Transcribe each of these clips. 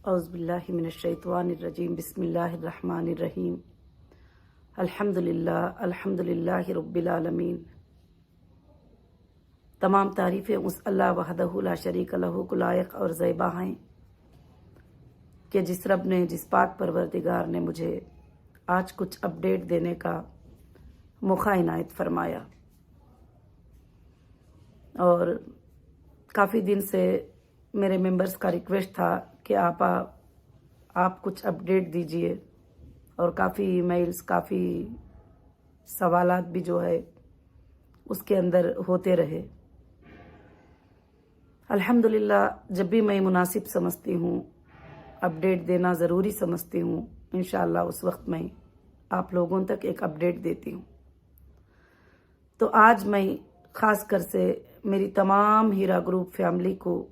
اعوذ باللہ من الشیطان الرجیم بسم اللہ الرحمن الرحیم الحمدللہ رب العالمین۔ تمام تعریفیں اس اللہ وحدہ لا شریک لہ کو لائق اور زیبا ہیں کہ جس رب نے، جس پاک پروردگار نے مجھے آج کچھ اپڈیٹ دینے کا موقع عنایت فرمایا۔ اور کافی دن سے میرے ممبرز کا ریکویسٹ تھا کہ آپ کچھ اپڈیٹ دیجئے، اور کافی ای میلز، کافی سوالات بھی جو ہے اس کے اندر ہوتے رہے۔ الحمدللہ جب بھی میں مناسب سمجھتی ہوں، اپڈیٹ دینا ضروری سمجھتی ہوں، انشاءاللہ اس وقت میں آپ لوگوں تک ایک اپڈیٹ دیتی ہوں۔ تو آج میں خاص کر سے میری تمام ہیرا گروپ فیملی کو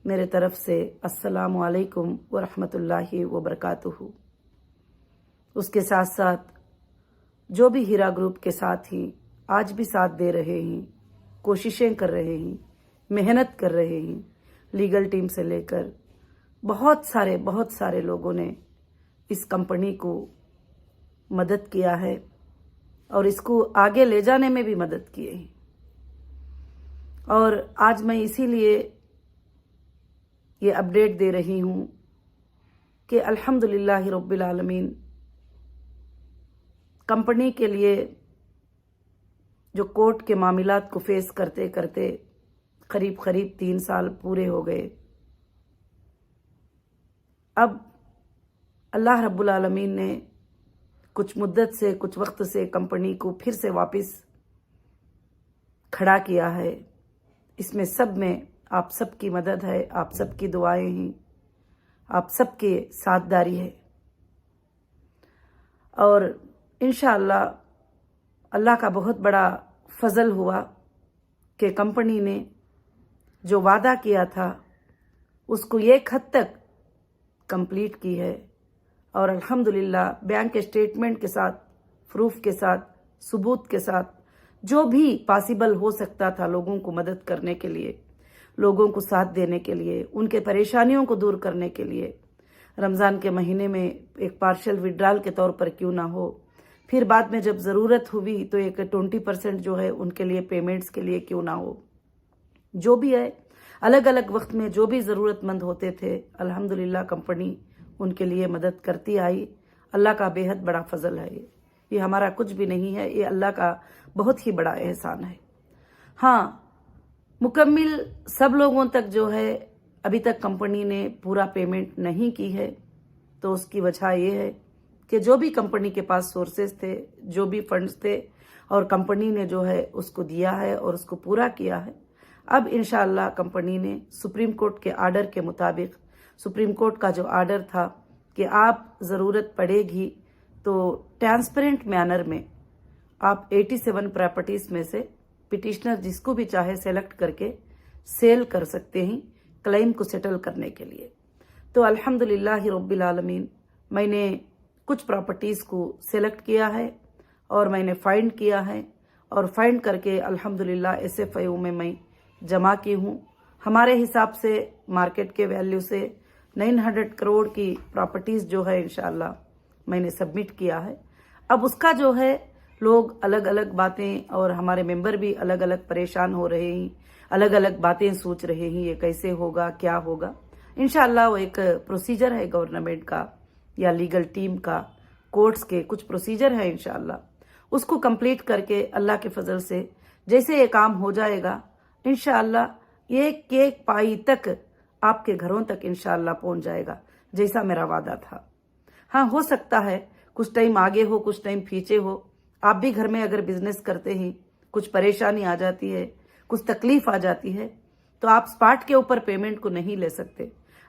میرے طرف سے السلام علیکم ورحمۃ اللہ وبرکاتہ۔ اس کے ساتھ ساتھ جو بھی ہیرا گروپ کے ساتھ ہی آج بھی ساتھ دے رہے ہیں، کوششیں کر رہے ہیں، محنت کر رہے ہیں، لیگل ٹیم سے لے کر بہت سارے لوگوں نے اس کمپنی کو مدد کیا ہے اور اس کو آگے لے جانے میں بھی مدد کیے ہیں۔ اور آج میں اسی لیے یہ اپڈیٹ دے رہی ہوں کہ الحمدللہ رب العالمین کمپنی کے لیے جو کورٹ کے معاملات کو فیس کرتے کرتے قریب 3 سال پورے ہو گئے، اب اللہ رب العالمین نے کچھ مدت سے، کچھ وقت سے کمپنی کو پھر سے واپس کھڑا کیا ہے۔ اس میں سب میں آپ سب کی مدد ہے، آپ سب کی دعائیں ہیں، آپ سب کے ساتھ داری ہے، اور انشاءاللہ اللہ کا بہت بڑا فضل ہوا کہ کمپنی نے جو وعدہ کیا تھا اس کو ایک حد تک کمپلیٹ کی ہے، اور الحمدللہ بینک اسٹیٹمنٹ کے ساتھ، پروف کے ساتھ، ثبوت کے ساتھ، جو بھی پاسبل ہو سکتا تھا لوگوں کو مدد کرنے کے لیے، لوگوں کو ساتھ دینے کے لیے، ان کے پریشانیوں کو دور کرنے کے لیے، رمضان کے مہینے میں ایک پارشل وڈرال کے طور پر کیوں نہ ہو، پھر بعد میں جب ضرورت ہوئی تو ایک 20% جو ہے ان کے لیے پیمنٹس کے لیے کیوں نہ ہو، جو بھی ہے الگ الگ وقت میں جو بھی ضرورت مند ہوتے تھے، الحمدللہ کمپنی ان کے لیے مدد کرتی آئی۔ اللہ کا بے حد بڑا فضل ہے، یہ ہمارا کچھ بھی نہیں ہے، یہ اللہ کا بہت ہی بڑا احسان ہے۔ ہاں، مکمل سب لوگوں تک جو ہے ابھی تک کمپنی نے پورا پیمنٹ نہیں کی ہے، تو اس کی وجہ یہ ہے کہ جو بھی کمپنی کے پاس سورسز تھے، جو بھی فنڈز تھے، اور کمپنی نے جو ہے اس کو دیا ہے اور اس کو پورا کیا ہے۔ اب انشاءاللہ کمپنی نے سپریم کورٹ کے آرڈر کے مطابق، سپریم کورٹ کا جو آرڈر تھا کہ آپ ضرورت پڑے گی تو ٹرانسپیرنٹ مینر میں آپ 87 پراپرٹیز میں سے پٹیشنر جس کو بھی چاہے سیلیکٹ کر کے سیل کر سکتے ہیں کلیم کو سیٹل کرنے کے لیے۔ تو الحمدللہ رب العالمین میں نے کچھ پراپرٹیز کو سیلیکٹ کیا ہے اور میں نے فائنڈ کیا ہے، اور فائنڈ کر کے الحمدللہ SFIO میں جمع کی ہوں۔ ہمارے حساب سے مارکیٹ کے ویلیو سے 900 کروڑ کی پراپرٹیز جو ہے انشاءاللہ میں نے سبمٹ کیا ہے۔ اب اس کا جو ہے لوگ الگ الگ باتیں، اور ہمارے ممبر بھی الگ الگ پریشان ہو رہے ہیں، الگ الگ باتیں سوچ رہے ہیں، یہ کیسے ہوگا، کیا ہوگا۔ انشاءاللہ وہ ایک پروسیجر ہے گورنمنٹ کا یا لیگل ٹیم کا، کورٹس کے کچھ پروسیجر ہے، انشاءاللہ اس کو کمپلیٹ کر کے اللہ کے فضل سے جیسے یہ کام ہو جائے گا، انشاءاللہ ایک ایک پائی تک آپ کے گھروں تک انشاءاللہ پہنچ جائے گا، جیسا میرا وعدہ تھا۔ ہاں، ہو سکتا ہے کچھ ٹائم آگے ہو، کچھ ٹائم پیچھے ہو۔ آپ بھی گھر میں اگر بزنس کرتے ہیں، کچھ پریشانی آ جاتی ہے، کچھ تکلیف آ جاتی ہے، تو آپ سپاٹ کے اوپر پیمنٹ کو نہیں لے سکتے۔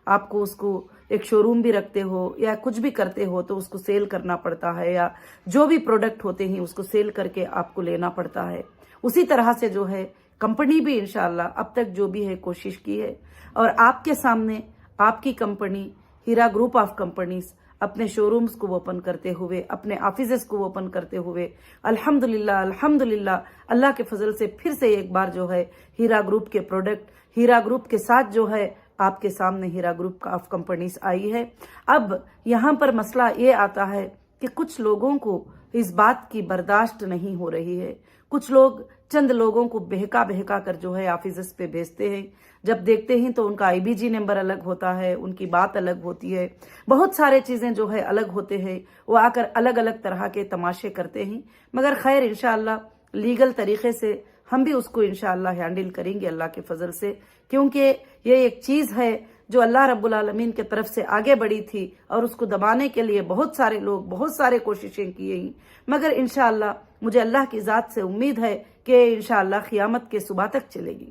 آپ کو اس کو ایک شو روم بھی رکھتے ہو یا کچھ بھی کرتے ہو تو اس کو سیل کرنا پڑتا ہے، یا جو بھی پروڈکٹ ہوتے ہیں اس کو سیل کر کے آپ کو لینا پڑتا ہے۔ اسی طرح سے جو ہے کمپنی بھی انشاءاللہ اب تک جو بھی ہے کوشش کی ہے، اور آپ کے سامنے آپ کی کمپنی ہیرا گروپ آف کمپنیز اپنے شو رومز کو اوپن کرتے ہوئے، اپنے آفیسز کو اوپن کرتے ہوئے الحمدللہ اللہ کے فضل سے پھر سے ایک بار جو ہے ہیرا گروپ کے پروڈکٹ، ہیرا گروپ کے ساتھ جو ہے آپ کے سامنے ہیرا گروپ آف کمپنیز آئی ہے۔ اب یہاں پر مسئلہ یہ آتا ہے کہ کچھ لوگوں کو اس بات کی برداشت نہیں ہو رہی ہے، کچھ لوگ چند لوگوں کو بہکا بہکا کر جو ہے آفیسز پہ بھیجتے ہیں، جب دیکھتے ہیں تو ان کا IBG نمبر الگ ہوتا ہے، ان کی بات الگ ہوتی ہے، بہت سارے چیزیں جو ہے الگ ہوتے ہیں، وہ آ کر الگ الگ طرح کے تماشے کرتے ہیں، مگر خیر انشاءاللہ لیگل طریقے سے ہم بھی اس کو انشاءاللہ ہینڈل کریں گے اللہ کے فضل سے، کیونکہ یہ ایک چیز ہے جو اللہ رب العالمین کے طرف سے آگے بڑھی تھی اور اس کو دبانے کے لیے بہت سارے لوگ بہت سارے کوششیں کیے ہیں، مگر انشاءاللہ مجھے اللہ کی ذات سے امید ہے کہ انشاءاللہ قیامت کے صبح تک چلے گی۔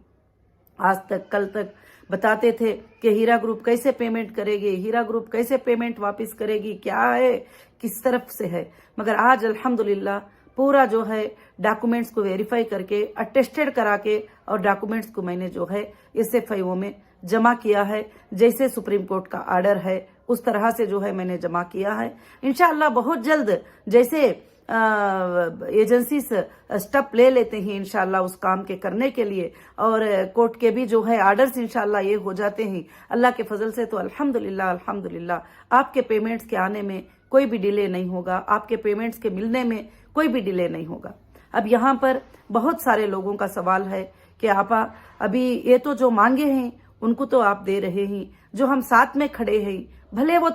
آج تک کل تک بتاتے تھے کہ ہیرا گروپ کیسے پیمنٹ کرے گی، ہیرا گروپ کیسے پیمنٹ واپس کرے گی، کیا ہے کس طرف سے ہے، مگر آج الحمدللہ پورا جو ہے ڈاکومنٹس کو ویریفائی کر کے اٹیسٹڈ کرا کے اور ڈاکومنٹس کو میں نے جو ہے SFIO میں جمع کیا ہے، جیسے سپریم کورٹ کا آرڈر ہے اس طرح سے جو ہے میں نے جمع کیا ہے۔ انشاءاللہ بہت جلد جیسے ایجنسیز سٹیپ لے لیتے ہیں انشاءاللہ اس کام کے کرنے کے لیے، اور کورٹ کے بھی جو ہے آرڈرز انشاءاللہ یہ ہو جاتے ہیں اللہ کے فضل سے، تو الحمدللہ آپ کے پیمنٹس کے آنے میں کوئی بھی ڈیلے نہیں ہوگا، آپ کے پیمنٹس کے ملنے میں کوئی بھی ڈیلے نہیں ہوگا۔ اب یہاں پر بہت سارے لوگوں کا سوال ہے کہ آپا ابھی یہ تو جو مانگے ہیں ان کو تو آپ دے رہے ہیں، جو ہم ساتھ میں کھڑے ہیں بھلے وہ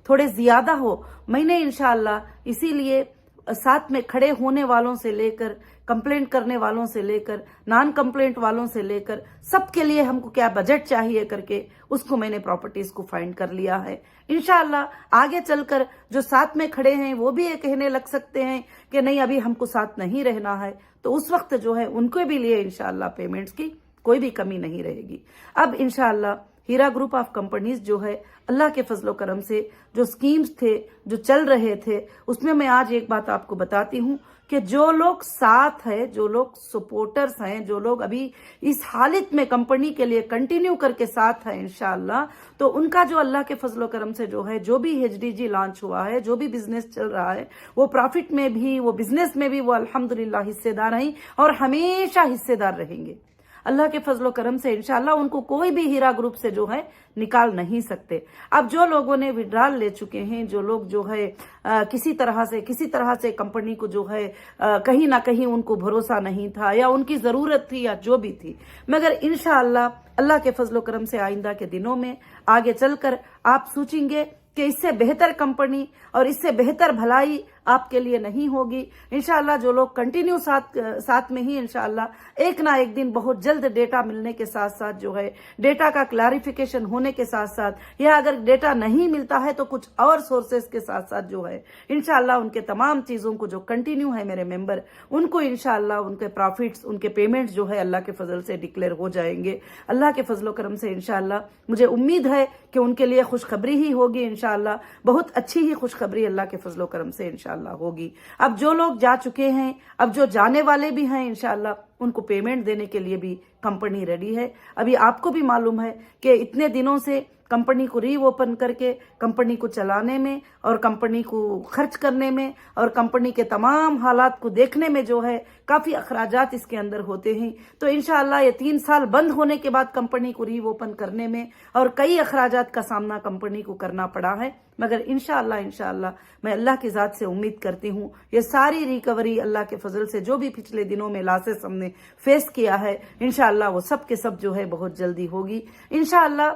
تھوڑے زیادہ ہو، میں نے انشاءاللہ اسی لیے ساتھ میں کھڑے ہونے والوں سے لے کر کمپلینٹ کرنے والوں سے لے کر نان کمپلینٹ والوں سے لے کر سب کے لیے ہم کو کیا بجٹ چاہیے کر کے اس کو میں نے پراپرٹیز کو فائنڈ کر لیا ہے۔ انشاءاللہ آگے چل کر جو ساتھ میں کھڑے ہیں وہ بھی یہ کہنے لگ سکتے ہیں کہ نہیں ابھی ہم کو ساتھ نہیں رہنا ہے، تو اس وقت جو ہے ان کو بھی لیے انشاءاللہ پیمنٹس کی کوئی بھی کمی نہیں رہے گی۔ اب انشاءاللہ ہیرا گروپ آف کمپنیز جو ہے اللہ کے فضل و کرم سے جو سکیمز تھے جو چل رہے تھے اس میں آج ایک بات آپ کو بتاتی ہوں کہ جو لوگ ساتھ ہیں، جو لوگ سپورٹرز ہیں، جو لوگ ابھی اس حالت میں کمپنی کے لیے کنٹینیو کر کے ساتھ ہیں انشاءاللہ، تو ان کا جو اللہ کے فضل و کرم سے جو ہے جو بھی HDG لانچ ہوا ہے، جو بھی بزنس چل رہا ہے، وہ پروفٹ میں بھی وہ بزنس میں بھی وہ الحمدللہ حصے دار ہیں اور ہمیشہ حصے دار رہیں گے۔ اللہ کے فضل و کرم سے انشاءاللہ ان کو کوئی بھی ہیرا گروپ سے جو ہے نکال نہیں سکتے۔ اب جو لوگوں نے وڈرال لے چکے ہیں، جو لوگ جو ہے کسی طرح سے کمپنی کو جو ہے کہیں نہ کہیں ان کو بھروسہ نہیں تھا یا ان کی ضرورت تھی یا جو بھی تھی، مگر انشاءاللہ اللہ کے فضل و کرم سے آئندہ کے دنوں میں آگے چل کر آپ سوچیں گے کہ اس سے بہتر کمپنی اور اس سے بہتر بھلائی آپ کے لیے نہیں ہوگی۔ انشاءاللہ جو لوگ کنٹینیو ساتھ میں ہی انشاءاللہ ایک نہ ایک دن بہت جلد ڈیٹا ملنے کے ساتھ ساتھ جو ہے ڈیٹا کا کلیریفیکیشن ہونے کے ساتھ ساتھ، یا اگر ڈیٹا نہیں ملتا ہے تو کچھ اور سورسز کے ساتھ ساتھ جو ہے انشاءاللہ ان کے تمام چیزوں کو جو کنٹینیو ہے میرے ممبر ان کو انشاءاللہ ان کے پروفٹس ان کے پیمنٹس جو ہے اللہ کے فضل سے ڈکلیئر ہو جائیں گے۔ اللہ کے فضل و کرم سے انشاءاللہ مجھے امید ہے کہ ان کے لیے خوشخبری ہی ہوگی انشاءاللہ، بہت اچھی ہی خوشخبری اللہ کے فضل و کرم سے انشاءاللہ ہوگی۔ اب جو لوگ جا چکے ہیں، اب جو جانے والے بھی ہیں انشاءاللہ ان کو پیمنٹ دینے کے لیے بھی کمپنی ریڈی ہے۔ ابھی آپ کو بھی معلوم ہے کہ اتنے دنوں سے کمپنی کو ری اوپن کر کے کمپنی کو چلانے میں اور کمپنی کو خرچ کرنے میں اور کمپنی کے تمام حالات کو دیکھنے میں جو ہے کافی اخراجات اس کے اندر ہوتے ہیں، تو انشاءاللہ یہ 3 سال بند ہونے کے بعد کمپنی کو ری اوپن کرنے میں اور کئی اخراجات کا سامنا کمپنی کو کرنا پڑا ہے، مگر انشاءاللہ میں اللہ کی ذات سے امید کرتی ہوں یہ ساری ریکوری اللہ کے فضل سے جو بھی پچھلے دنوں میں لاسز ہم نے فیس کیا ہے انشاءاللہ وہ سب کے سب جو ہے بہت جلدی ہوگی انشاءاللہ۔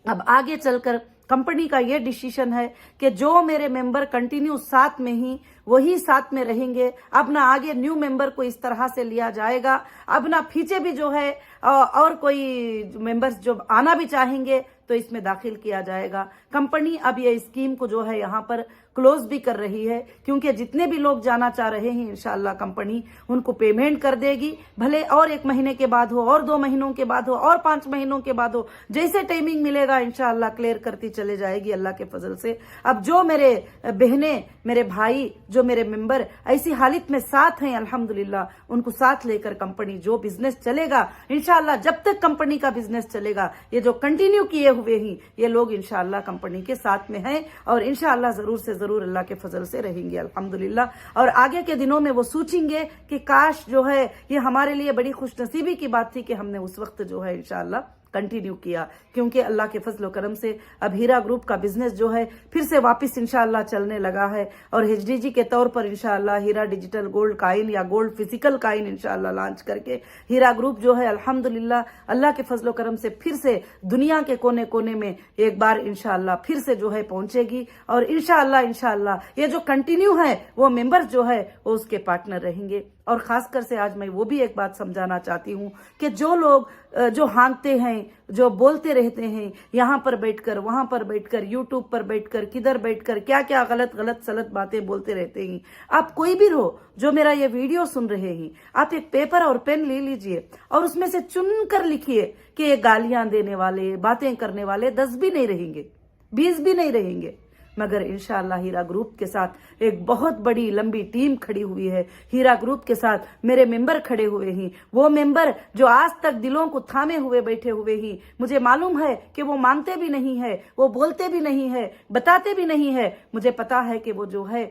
اب آگے چل کر کمپنی کا یہ ڈیسیشن ہے کہ جو میرے ممبر کنٹینیو ساتھ میں ہی وہی ساتھ میں رہیں گے، اب نہ آگے نیو ممبر کو اس طرح سے لیا جائے گا، اب نہ پیچھے بھی جو ہے اور کوئی ممبرز جو آنا بھی چاہیں گے تو اس میں داخل کیا جائے گا۔ کمپنی اب یہ اسکیم کو جو ہے یہاں پر کلوز بھی کر رہی ہے، کیونکہ جتنے بھی لوگ جانا چاہ رہے ہیں انشاءاللہ کمپنی ان کو پیمنٹ کر دے گی، بھلے اور 1 مہینے کے بعد ہو اور 2 مہینوں کے بعد ہو اور 5 مہینوں کے بعد ہو، جیسے ٹائمنگ ملے گا انشاءاللہ کلیئر کرتی چلے جائے گی اللہ کے فضل سے۔ اب جو میرے بہنیں، میرے بھائی، جو میرے ممبر ایسی حالت میں ساتھ ہیں الحمدللہ، ان کو ساتھ لے کر کمپنی جو بزنس چلے گا انشاءاللہ، جب تک کمپنی کا بزنس چلے گا یہ جو کنٹینیو کیے ہوئے ہیں یہ لوگ انشاءاللہ کمپنی کے ساتھ میں ہیں اور انشاءاللہ ضرور سے ضرور اللہ کے فضل سے رہیں گے الحمدللہ۔ اور آگے کے دنوں میں وہ سوچیں گے کہ کاش جو ہے یہ ہمارے لیے بڑی خوش نصیبی کی بات تھی کہ ہم نے اس وقت جو ہے انشاءاللہ कंटिन्यू किया, क्योंकि अल्लाह के फजल करम से अब हीरा ग्रुप का बिजनेस जो है फिर से वापस इंशाअल्लाह चलने लगा है। और HDG के तौर पर इंशाअल्लाह हीरा डिजिटल गोल्ड काइन या गोल्ड फिजिकल काइन इंशाअल्लाह लॉन्च करके हीरा ग्रुप जो है अल्हम्दुलिल्लाह अल्लाह के फजल करम से फिर से दुनिया के कोने कोने में एक बार इंशाअल्लाह फिर से जो है पहुंचेगी। और इंशाअल्लाह ये जो कंटिन्यू है वो मेंबर्स जो है वो उसके पार्टनर रहेंगे। और खासकर से आज मैं वो भी एक बात समझाना चाहती हूँ कि जो लोग जो हाँकते हैं, जो बोलते रहते हैं, यहाँ पर बैठकर वहां पर बैठकर यूट्यूब पर बैठकर किधर बैठकर क्या क्या गलत सलत बातें बोलते रहते हैं, आप कोई भी रहो जो मेरा ये वीडियो सुन रहे हैं, आप एक पेपर और पेन ले लीजिए और उसमें से चुन कर लिखिए कि ये गालियां देने वाले, बातें करने वाले 10 भी नहीं रहेंगे, 20 भी नहीं रहेंगे, मगर इंशाअल्लाह हीरा ग्रुप के साथ एक बहुत बड़ी लंबी टीम खड़ी हुई है। हीरा ग्रुप के साथ मेरे मेंबर खड़े हुए हैं, वो मेंबर जो आज तक दिलों को थामे हुए बैठे हुए हैं। मुझे मालूम है कि वो मांगते भी नहीं है, वो बोलते भी नहीं है, बताते भी नहीं है। मुझे पता है कि वो जो है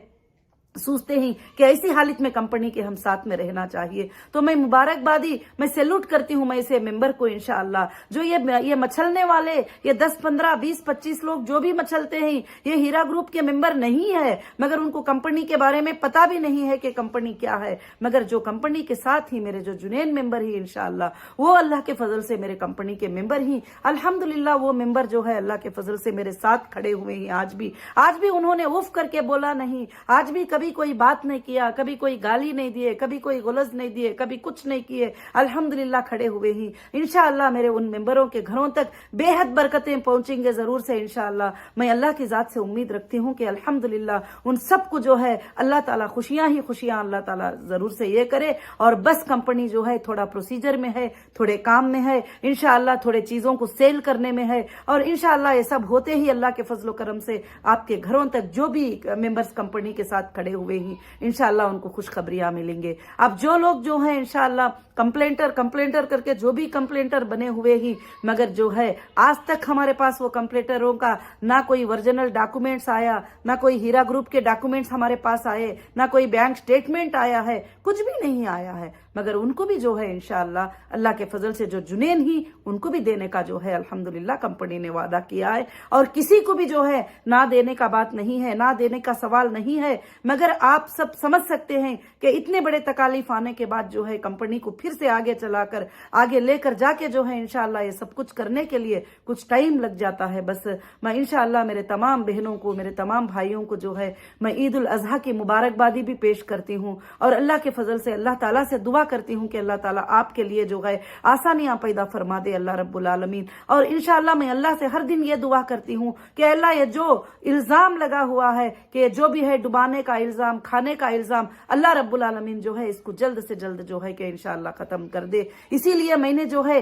सोचते हैं कि ऐसी हालत में कंपनी के हम साथ में रहना चाहिए। तो मैं मुबारकबादी, मैं सैल्यूट करती हूं मैं इसे मेंबर को इंशाअल्लाह। जो ये मचलने वाले ये 10, 15, 20, 25 लोग जो भी मचलते हैं ये हीरा ग्रुप के मेंबर नहीं है, मगर उनको कंपनी के बारे में पता भी नहीं है कि कंपनी क्या है। मगर जो कंपनी के साथ ही मेरे जो जुनैन मेंबर ही इंशाअल्लाह वो अल्लाह के फजल से मेरे कंपनी के मेंबर ही अल्हम्दुलिल्लाह वो मेंबर जो है अल्लाह के फजल से मेरे साथ खड़े हुए हैं। आज भी उन्होंने उफ करके बोला नहीं, आज भी कभी कोई बात नहीं किया, कभी कोई गाली नहीं दिए, कभी कोई गुलज नहीं दिए, कभी कुछ नहीं किए, अल्हम्दुलिल्लाह खड़े हुए ही। इंशाअल्लाह मेरे उन मेंबरों के घरों तक बेहद बरकतें पहुंचेंगे जरूर से इंशाअल्लाह। मैं अल्लाह की जात से उम्मीद रखती हूं कि अल्हम्दुलिल्लाह उन सबको जो है अल्लाह ताला खुशियां ही खुशियां अल्लाह ताला जरूर से ये करे। और बस कंपनी जो है थोड़ा प्रोसीजर में है, थोड़े काम में है, इंशाअल्लाह थोड़े चीजों को सेल करने में है। और इंशाअल्लाह ये सब होते ही अल्लाह के फजल करम से आपके घरों तक जो भी मेंबर्स कंपनी के साथ खड़े हुए ही इंशाअल्लाह उनको खुशखबरियां मिलेंगे। अब जो लोग जो हैं इंशाअल्लाह कंप्लेंटर करके जो भी कंप्लेंटर बने हुए ही, मगर जो है आज तक हमारे पास वो कंप्लेंटरों का ना कोई ओरिजिनल डॉक्यूमेंट्स आया, ना कोई हीरा ग्रुप के डॉक्यूमेंट्स हमारे पास आए, ना कोई बैंक स्टेटमेंट आया है, कुछ भी नहीं आया है। मगर उनको भी जो है इंशाअल्लाह अल्लाह के फजल से जो जुनैन ही उनको भी देने का जो है अल्हम्दुलिल्लाह कंपनी ने वादा किया है। और किसी को भी जो है ना देने का बात नहीं है, ना देने का सवाल नहीं है। मगर आप सब समझ सकते हैं कि इतने बड़े तकालीफ आने के बाद जो है कंपनी को फिर से आगे चलाकर आगे लेकर जाके जो है इंशाअल्लाह ये सब कुछ करने के लिए कुछ टाइम लग जाता है। बस मैं इंशाअल्लाह मेरे तमाम बहनों को, मेरे तमाम भाइयों को जो है मैं ईद उल अजहा की मुबारकबादी भी पेश करती हूँ। और अल्लाह के फजल से अल्लाह ताला से दुआ करती हूँ कि अल्लाह ताला आपके लिए जो है आसानियां पैदा फरमा दे अल्लाह रब्बुल आलमीन। और इंशाअल्लाह मैं अल्लाह से हर दिन ये दुआ करती हूँ कि अल्लाह ये जो इल्जाम लगा हुआ है कि जो भी है डुबाने का इल्जाम, खाने का इल्जाम, अल्लाह रब्बुल आलमीन जो है इसको जल्द से जल्द जो है कि इंशाअल्लाह खत्म कर दे। इसीलिए मैंने जो है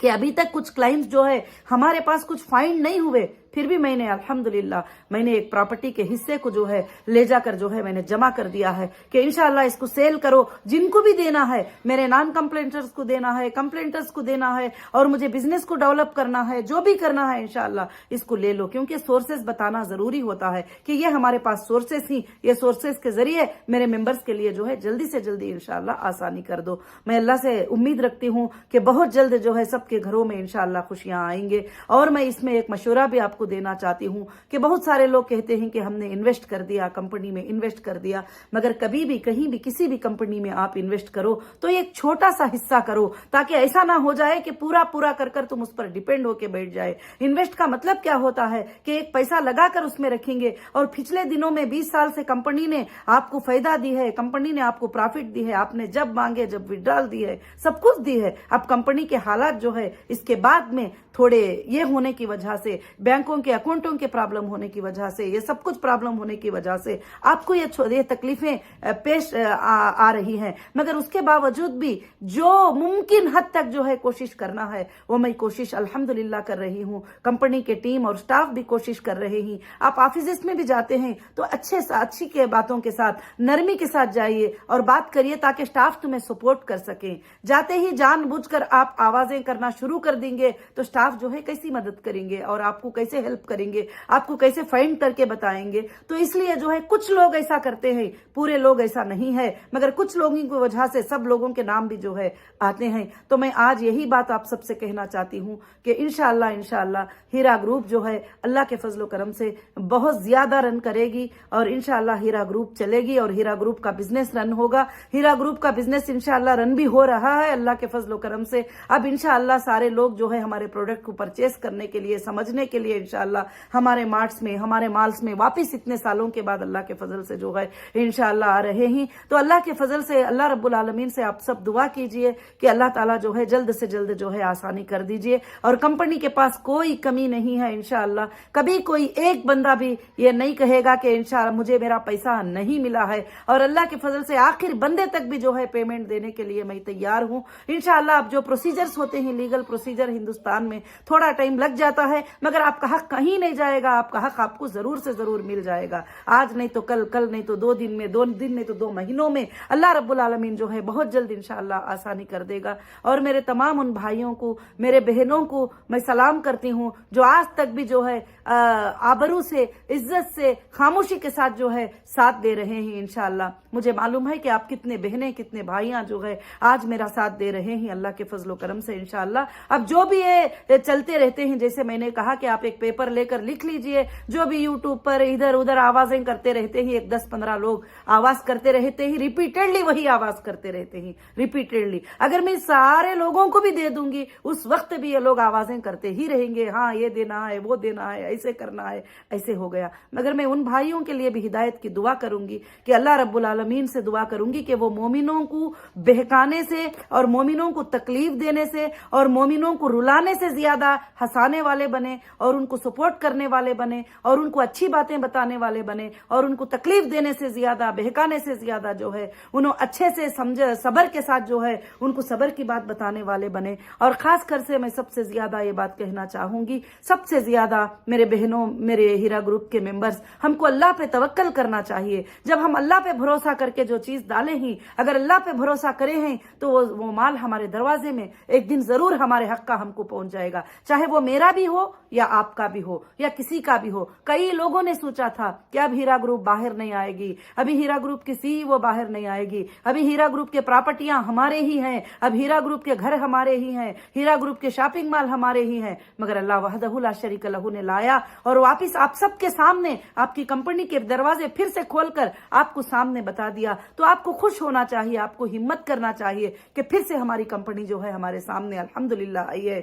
कि अभी तक कुछ क्लाइंट्स जो है हमारे पास कुछ फाइंड नहीं हुए, फिर भी मैंने अल्हम्दुलिल्लाह मैंने एक प्रॉपर्टी के हिस्से को जो है ले जाकर जो है मैंने जमा कर दिया है कि इंशाअल्लाह इसको सेल करो, जिनको भी देना है, मेरे नॉन कंप्लेंटर्स को देना है, कंप्लेंटर्स को देना है, और मुझे बिजनेस को डेवलप करना है, जो भी करना है इंशाअल्लाह इसको ले लो। क्योंकि सोर्सेज बताना जरूरी होता है कि ये हमारे पास सोर्सेज ही, ये सोर्सेज के जरिए मेरे मेंबर्स के लिए जो है जल्दी से जल्दी इंशाअल्लाह आसानी कर दो। मैं अल्लाह से उम्मीद रखती हूँ कि बहुत जल्द जो है सबके घरों में इंशाअल्लाह खुशियां आएंगे। और मैं इसमें एक मशवरा भी आपको देना चाहती हूं कि बहुत सारे लोग कहते हैं कि हमने इन्वेस्ट कर दिया, कंपनी में इन्वेस्ट कर दिया, मगर कभी भी कहीं भी किसी भी कंपनी में आप इन्वेस्ट करो तो एक छोटा सा हिस्सा करो, ताकि ऐसा ना हो जाए कि पूरा कर तुम उस पर डिपेंड होके बैठ जाए। इन्वेस्ट का मतलब क्या होता है कि एक पैसा लगाकर उसमें रखेंगे और पिछले दिनों में 20 साल से कंपनी ने आपको फायदा दी है, कंपनी ने आपको प्रॉफिट दी है, आपने जब मांगे जब विड्रॉल दी है, सब कुछ दी है। अब कंपनी के हालात जो है इसके बाद में थोड़े ये होने की वजह से, बैंकों के अकाउंटों के प्रॉब्लम होने की वजह से, ये सब कुछ प्रॉब्लम होने की वजह से आपको ये तकलीफें पेश आ रही हैं। मगर उसके बावजूद भी जो मुमकिन हद तक जो है कोशिश करना है वो मैं कोशिश अल्हम्दुलिल्लाह कर रही हूँ। कंपनी के टीम और स्टाफ भी कोशिश कर रहे हैं। आप ऑफिस में भी जाते हैं तो अच्छी के बातों के साथ, नरमी के साथ जाइए और बात करिए ताकि स्टाफ तुम्हें सपोर्ट कर सके। जाते ही जानबूझकर आप आवाजें करना शुरू कर देंगे तो स्टाफ जो है कैसी मदद करेंगे और आपको कैसे हेल्प करेंगे, आपको कैसे फाइंड करके बताएंगे। तो इसलिए जो है कुछ लोग ऐसा करते हैं, पूरे लोग ऐसा नहीं है, मगर कुछ लोगों की वजह से सब लोगों के नाम भी जो है आते हैं। तो मैं आज यही बात आप सबसे कहना चाहती हूँ कि इंशाअल्लाह हीरा ग्रुप जो है अल्लाह के फजलो करम से बहुत ज्यादा रन करेगी और इंशाअल्लाह हीरा ग्रुप चलेगी और हीरा ग्रुप का बिजनेस रन होगा। हीरा ग्रुप का बिजनेस इंशाअल्लाह रन भी हो रहा है अल्लाह के फजलो करम से। अब इंशाअल्लाह सारे लोग जो है हमारे प्रोडक्ट को परचेस करने के लिए, समझने के लिए इंशाअल्लाह हमारे मार्ट्स में, हमारे माल्स में वापिस इतने सालों के बाद अल्लाह के फजल से जो है इंशाअल्लाह आ रहे हैं। तो अल्लाह के फजल से, अल्लाह रब्बुल आलमीन से आप सब दुआ कीजिए कि अल्लाह ताला जो है जल्द से जल्द जो है आसानी कर दीजिए। और कंपनी के पास कोई कमी नहीं है इंशाअल्लाह। कभी कोई एक बंदा भी ये नहीं कहेगा कि इंशाअल्लाह मुझे मेरा पैसा नहीं मिला है। और अल्लाह के फजल से आखिर बंदे तक भी जो है पेमेंट देने के लिए मैं तैयार हूँ इंशाअल्लाह। अब जो प्रोसीजर्स होते हैं, लीगल प्रोसीजर हिंदुस्तान में थोड़ा टाइम लग जाता है, मगर आपका हक कहीं नहीं जाएगा। आपका हक आपको जरूर से जरूर मिल जाएगा। आज नहीं तो कल, कल नहीं तो 2 दिन में, 2 दिन नहीं तो 2 महीनों में अल्लाह रब्बुल आलमीन जो है बहुत जल्द इंशाअल्लाह आसानी कर देगा। और मेरे तमाम उन भाइयों को, मेरे बहनों को मैं सलाम करती हूँ जो आज तक भी जो है आबरू से, इज्जत से, खामोशी के साथ जो है साथ दे रहे हैं इंशाअल्लाह। मुझे मालूम है कि आप कितने बहनें, कितने भाइयां जो है आज मेरा साथ दे रहे हैं अल्लाह के फजलो करम से इंशाअल्लाह। अब जो भी ये चलते रहते हैं, जैसे मैंने कहा कि आप एक पेपर लेकर लिख लीजिए, जो भी यूट्यूब पर इधर उधर आवाजें करते रहते हैं, 10-15 लोग आवाज करते रहते हैं, रिपीटेडली वही आवाज करते रहते हैं रिपीटेडली। अगर मैं सारे लोगों को भी दे दूंगी उस वक्त भी ये लोग आवाजें करते ही रहेंगे, हाँ ये देना है, वो देना है, ऐसे करना है, ऐसे हो गया। मगर मैं उन भाइयों के लिए भी हिदायत की दुआ करूंगी कि अल्लाह रब्बुल आलमीन से दुआ करूंगी कि वो मोमिनों को बहकाने से और मोमिनों को तकलीफ देने से और मोमिनों को रुलाने से ज्यादा हंसाने वाले बने और उनको सपोर्ट करने वाले बने और उनको अच्छी बातें बताने वाले बने और उनको तकलीफ देने से ज्यादा, बहकाने से ज्यादा जो है उन्होंने अच्छे से समझ, सबर के साथ जो है उनको सबर की बात बताने वाले बने। और खास कर से मैं सबसे ज्यादा ये बात कहना चाहूंगी, सबसे ज्यादा मेरे बहनों, मेरे हीरा ग्रुप के मेंबर्स, हमको अल्लाह पे तवक्कल करना चाहिए। जब हम अल्लाह पे भरोसा करके जो चीज डाले ही, अगर अल्लाह पे भरोसा करे हैं तो वो माल हमारे दरवाजे में एक दिन जरूर हमारे हक का हमको पहुंच जाएगा, चाहे वो मेरा भी हो या आपका भी हो या किसी का भी हो। कई लोगों ने सोचा था कि अब हीरा ग्रुप बाहर नहीं आएगी, अभी हीरा ग्रुप की CEO बाहर नहीं आएगी, अभी हीरा ग्रुप के प्रॉपर्टियां हमारे ही हैं, अब हीरा ग्रुप के घर हमारे ही हैं, हीरा ग्रुप के शॉपिंग मॉल हमारे ही हैं। मगर अल्लाह वहदहु ला शरीक लहू ने लाया और वापिस आप सबके सामने आपकी कंपनी के दरवाजे फिर से खोलकर आपको सामने बता दिया। तो आपको खुश होना चाहिए, आपको हिम्मत करना चाहिए कि फिर से हमारी कंपनी जो है हमारे सामने अल्हम्दुलिल्लाह आई है।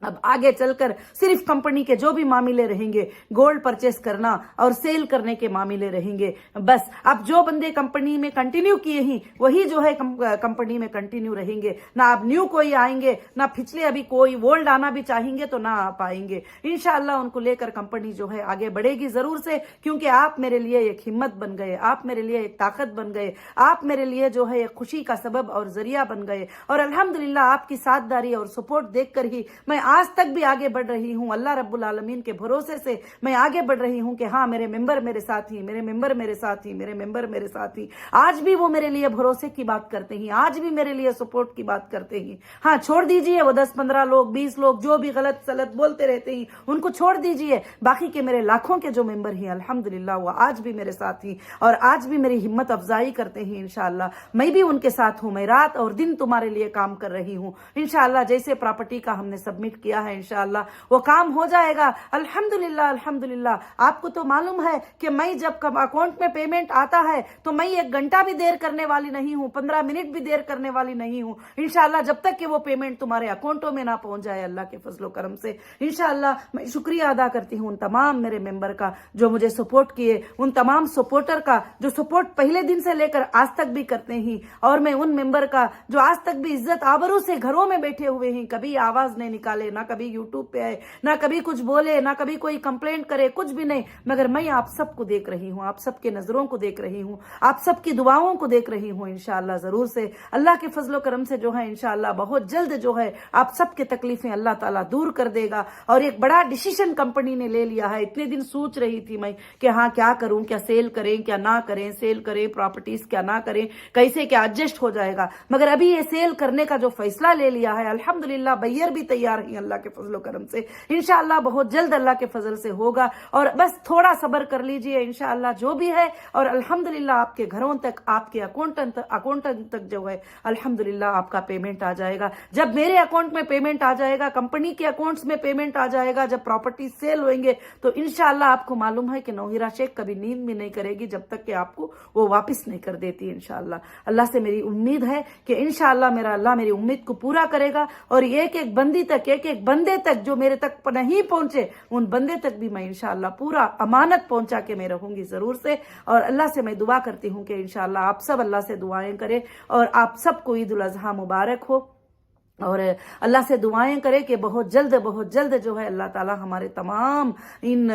अब आगे चलकर सिर्फ कंपनी के जो भी मामले रहेंगे, गोल्ड परचेस करना और सेल करने के मामले रहेंगे बस। अब जो बंदे कंपनी में कंटिन्यू किए हैं वही जो है कंपनी में कंटिन्यू रहेंगे। ना अब न्यू कोई आएंगे, ना पिछले अभी कोई ओल्ड आना भी चाहेंगे तो ना आ पाएंगे। इंशाअल्लाह उनको लेकर कंपनी जो है आगे बढ़ेगी जरूर से, क्योंकि आप मेरे लिए एक हिम्मत बन गए, आप मेरे लिए एक ताकत बन गए, आप मेरे लिए जो है एक खुशी का सबब और जरिया बन गए। और अल्हम्दुलिल्लाह आपकी साथदारी और सपोर्ट देखकर ही मैं आज तक भी आगे बढ़ रही हूँ। अल्लाह रब्बुल आलमीन के भरोसे से मैं आगे बढ़ रही हूँ कि हाँ मेरे मेंबर मेरे साथ ही, मेरे मेंबर मेरे साथ ही, मेरे मेंबर मेरे साथ ही। आज भी वो मेरे लिए भरोसे की बात करते हैं, आज भी मेरे लिए सपोर्ट की बात करते हैं। हाँ छोड़ दीजिए वो 10-15 लोग, 20 लोग जो भी गलत सलत बोलते रहते हैं उनको छोड़ दीजिए। बाकी के मेरे लाखों के जो मेंबर हैं अल्हम्दुलिल्लाह वो आज भी मेरे साथ ही और आज भी मेरी हिम्मत अफजाई करते हैं। इंशाअल्लाह मैं भी उनके साथ हूँ, मैं रात और दिन तुम्हारे लिए काम कर रही हूँ। इंशाअल्लाह जैसे प्रॉपर्टी का हमने सबमिट किया है इंशाअल्लाह वो काम हो जाएगा अल्हम्दुलिल्लाह अल्हम्दुलिल्लाह। आपको तो मालूम है कि मैं जब अकाउंट में पेमेंट आता है तो मैं 1 घंटा भी देर करने वाली नहीं हूँ, 15 मिनट भी देर करने वाली नहीं हूँ इंशाअल्लाह, जब तक कि वो पेमेंट तुम्हारे अकाउंटों में ना पहुंच जाए अल्लाह के फजलो करम से। इंशाअल्लाह मैं शुक्रिया अदा करती हूँ उन तमाम मेरे मेंबर का जो मुझे सपोर्ट किए, उन तमाम सपोर्टर का जो सपोर्ट पहले दिन से लेकर आज तक भी करते हैं, और मैं उन मेंबर का जो आज तक भी इज्जत आबरू से घरों में बैठे हुए हैं, कभी आवाज नहीं निकाले, ना कभी यूट्यूब पे आए, ना कभी कुछ बोले, ना कभी कोई कंप्लेंट करे, कुछ भी नहीं। मगर मैं आप सबको देख रही हूँ, आप सबके नजरों को देख रही हूँ, आप सबकी दुआओं को देख रही हूँ। इंशाअल्लाह जरूर से अल्लाह के फजलो करम से जो है इंशाअल्लाह बहुत जल्द जो है आप सबके तकलीफें अल्लाह ताला दूर कर देगा। और एक बड़ा डिसीजन कंपनी ने ले लिया है। इतने दिन सोच रही थी मैं कि हाँ क्या करूं, क्या सेल करें क्या ना करें, सेल करें प्रॉपर्टीज क्या ना करें, कैसे क्या एडजस्ट हो जाएगा। मगर अभी ये सेल करने का जो फैसला ले लिया है अल्हम्दुलिल्लाह, बैयर भी तैयार है ہیں اللہ کے فضل و کرم سے. انشاءاللہ بہت جلد اللہ کے فضل سے ہوگا, اور بس تھوڑا صبر کر لیجئے انشاءاللہ جو بھی ہے. اور الحمدللہ آپ کے گھروں تک, آپ کے اکاؤنٹ تک جو ہے الحمدللہ آپ کا پیمنٹ آ جائے گا. جب میرے اکاؤنٹ میں پیمنٹ آ جائے گا, کمپنی کے اکاؤنٹس میں پیمنٹ آ جائے گا, جب پراپرٹی سیل ہوئیں گے, تو انشاءاللہ آپ کو معلوم ہے کہ نوہیرا شیخ کبھی نیند بھی نہیں کرے گی جب تک کہ آپ کو وہ واپس نہیں کر دیتی انشاءاللہ. اللہ سے میری امید ہے کہ انشاءاللہ میرا اللہ میری امید کو پورا کرے گا, اور ایک ایک بندی تک, ایک ایک بندے تک جو میرے تک نہیں پہنچے, ان بندے تک بھی میں انشاءاللہ پورا امانت پہنچا کے میں رہوں گی ضرور سے. اور اللہ سے میں دعا کرتی ہوں کہ انشاءاللہ آپ سب اللہ سے دعائیں کریں, اور آپ سب کو عید الاضحیٰ مبارک ہو. اور اللہ سے دعائیں کرے کہ بہت جلد جو ہے اللہ تعالی ہمارے تمام ان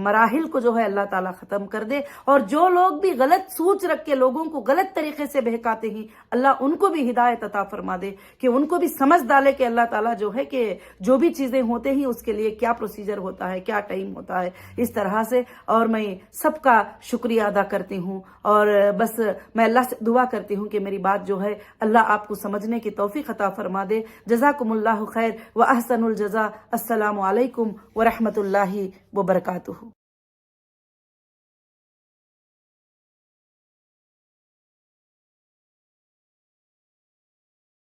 مراحل کو جو ہے اللہ تعالی ختم کر دے. اور جو لوگ بھی غلط سوچ رکھ کے لوگوں کو غلط طریقے سے بہکاتے ہیں, اللہ ان کو بھی ہدایت عطا فرما دے, کہ ان کو بھی سمجھ ڈالے کہ اللہ تعالی جو ہے کہ جو بھی چیزیں ہوتے ہیں اس کے لیے کیا پروسیجر ہوتا ہے, کیا ٹائم ہوتا ہے, اس طرح سے. اور میں سب کا شکریہ ادا کرتی ہوں, اور بس میں اللہ سے دعا کرتی ہوں کہ میری بات جو ہے اللہ آپ کو سمجھنے کی توفیق عطا فرما دے. جزاکم اللہ خیر و احسن الجزا. السلام علیکم ورحمۃ اللہ وبرکاتہ.